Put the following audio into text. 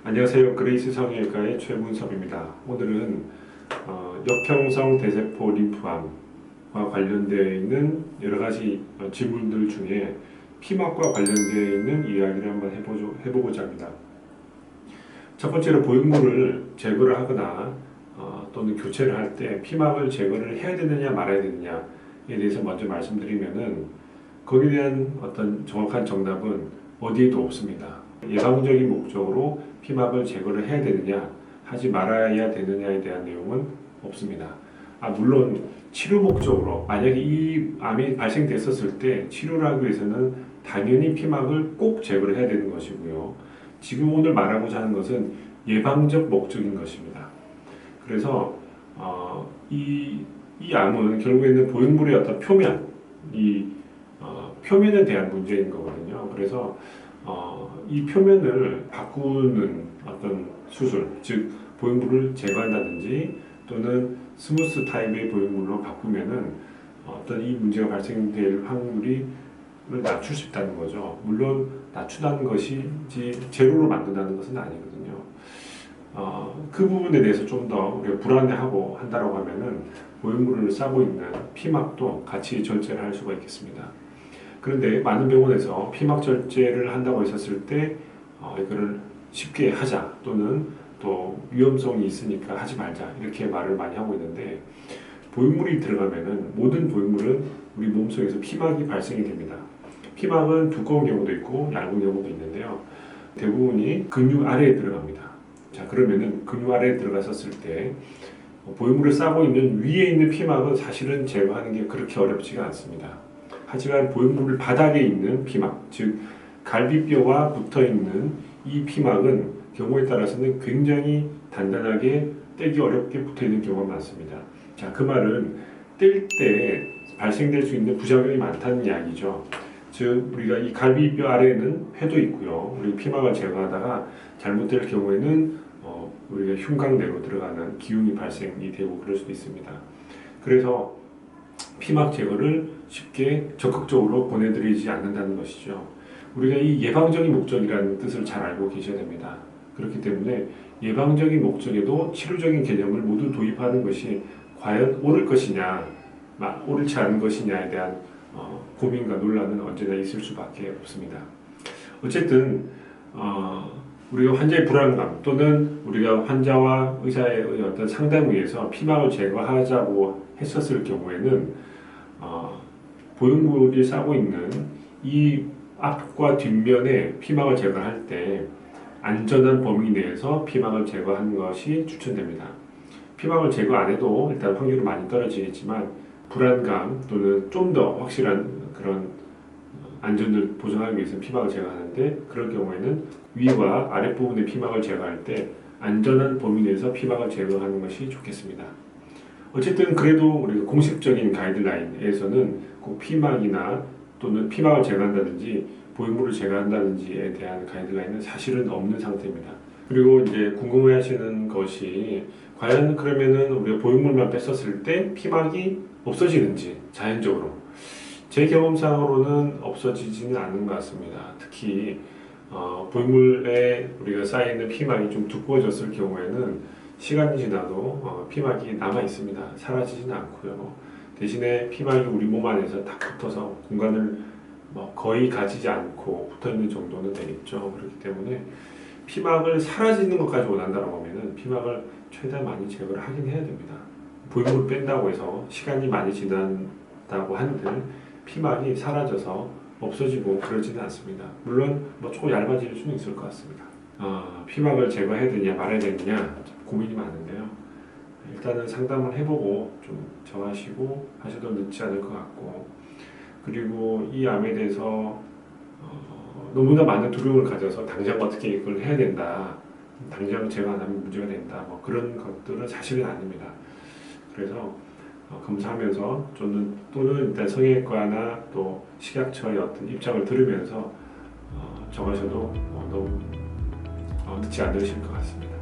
안녕하세요. 그레이스 성형외과의 최문섭입니다. 오늘은 역형성 대세포 림프암과 관련되어 있는 여러 가지 질문들 중에 피막과 관련되어 있는 이야기를 한번 해보고자 합니다. 첫 번째로 보형물을 제거를 하거나 또는 교체를 할 때 피막을 제거를 해야 되느냐 말아야 되느냐에 대해서 먼저 말씀드리면은 거기에 대한 어떤 정확한 정답은 어디에도 없습니다. 예방적인 목적으로 피막을 제거를 해야 되느냐 하지 말아야 되느냐에 대한 내용은 없습니다. 물론 치료 목적으로 만약에 이 암이 발생됐었을 때 치료를 하기 위해서는 당연히 피막을 꼭 제거를 해야 되는 것이고요. 지금 오늘 말하고자 하는 것은 예방적 목적인 것입니다. 그래서 이 암은 결국에는 보형물의 어떤 표면, 표면에 대한 문제인 거거든요. 그래서 이 표면을 바꾸는 어떤 수술, 즉 보형물을 제거한다든지 또는 스무스 타입의 보형물로 바꾸면은 어떤 이 문제가 발생될 확률이 낮출 수 있다는 거죠. 물론 낮춘다는 것이 제로로 만든다는 것은 아니거든요. 그 부분에 대해서 좀 더 우리가 불안해하고 한다라고 하면은 보형물을 싸고 있는 피막도 같이 절제를 할 수가 있겠습니다. 그런데 많은 병원에서 피막 절제를 한다고 했었을 때 이거를 쉽게 하자 또는 또 위험성이 있으니까 하지 말자 이렇게 말을 많이 하고 있는데, 보형물이 들어가면은 모든 보형물은 우리 몸속에서 피막이 발생이 됩니다. 피막은 두꺼운 경우도 있고 얇은 경우도 있는데요. 대부분이 근육 아래에 들어갑니다. 자, 그러면은 근육 아래에 들어갔었을 때 보형물을 싸고 있는 위에 있는 피막은 사실은 제거하는 게 그렇게 어렵지가 않습니다. 하지만 보형물 바닥에 있는 피막, 즉 갈비뼈와 붙어있는 이 피막은 경우에 따라서는 굉장히 단단하게 떼기 어렵게 붙어있는 경우가 많습니다. 자, 그 말은 뗄 때 발생될 수 있는 부작용이 많다는 이야기죠. 즉 우리가 이 갈비뼈 아래에는 폐도 있고요. 우리 피막을 제거하다가 잘못될 경우에는 우리가 흉곽 내로 들어가는 기흉이 발생이 되고 그럴 수도 있습니다. 그래서 피막 제거를 쉽게 적극적으로 보내드리지 않는다는 것이죠. 우리가 이 예방적인 목적이라는 뜻을 잘 알고 계셔야 됩니다. 그렇기 때문에 예방적인 목적에도 치료적인 개념을 모두 도입하는 것이 과연 옳을 것이냐, 옳지 않은 것이냐에 대한 고민과 논란은 언제나 있을 수밖에 없습니다. 어쨌든 우리가 환자의 불안감 또는 우리가 환자와 의사의 어떤 상담을 위해서 피막을 제거하자고 했었을 경우에는 보형물이 싸고 있는 이 앞과 뒷면에 피막을 제거할 때 안전한 범위 내에서 피막을 제거하는 것이 추천됩니다. 피막을 제거 안 해도 일단 확률이 많이 떨어지겠지만 불안감 또는 좀 더 확실한 그런 안전을 보장하기 위해서 피막을 제거하는데, 그럴 경우에는 위와 아랫부분의 피막을 제거할 때 안전한 범위 내에서 피막을 제거하는 것이 좋겠습니다. 어쨌든 그래도 우리가 공식적인 가이드라인에서는 꼭 피막이나 또는 피막을 제거한다든지 보형물을 제거한다든지에 대한 가이드라인은 사실은 없는 상태입니다. 그리고 이제 궁금해하시는 것이 과연 그러면은 우리가 보형물만 뺐었을 때 피막이 없어지는지 자연적으로, 제 경험상으로는 없어지지는 않는 것 같습니다. 특히 보형물에 우리가 쌓여있는 피막이 좀 두꺼워졌을 경우에는 시간이 지나도 피막이 남아 있습니다. 사라지지는 않고요. 대신에 피막이 우리 몸 안에서 딱 붙어서 공간을 거의 가지지 않고 붙어있는 정도는 되겠죠. 그렇기 때문에 피막을 사라지는 것까지 원한다고 하면은 피막을 최대한 많이 제거를 하긴 해야 됩니다. 보형물 뺀다고 해서 시간이 많이 지난다고 한들 피막이 사라져서 없어지고 그러지는 않습니다. 물론 조금 얇아질 수는 있을 것 같습니다. 피막을 제거해야 되냐 말아야 되느냐 고민이 많은데요. 일단은 상담을 해보고 좀 정하시고 하셔도 늦지 않을 것 같고, 그리고 이 암에 대해서 너무나 많은 두려움을 가져서 당장 어떻게 이걸 해야 된다, 당장 제거 안 하면 문제가 된다, 그런 것들은 사실은 아닙니다. 그래서 검사하면서 또는 일단 성형외과나 또 식약처의 어떤 입장을 들으면서 정하셔도 너무 늦지 않으실 것 같습니다.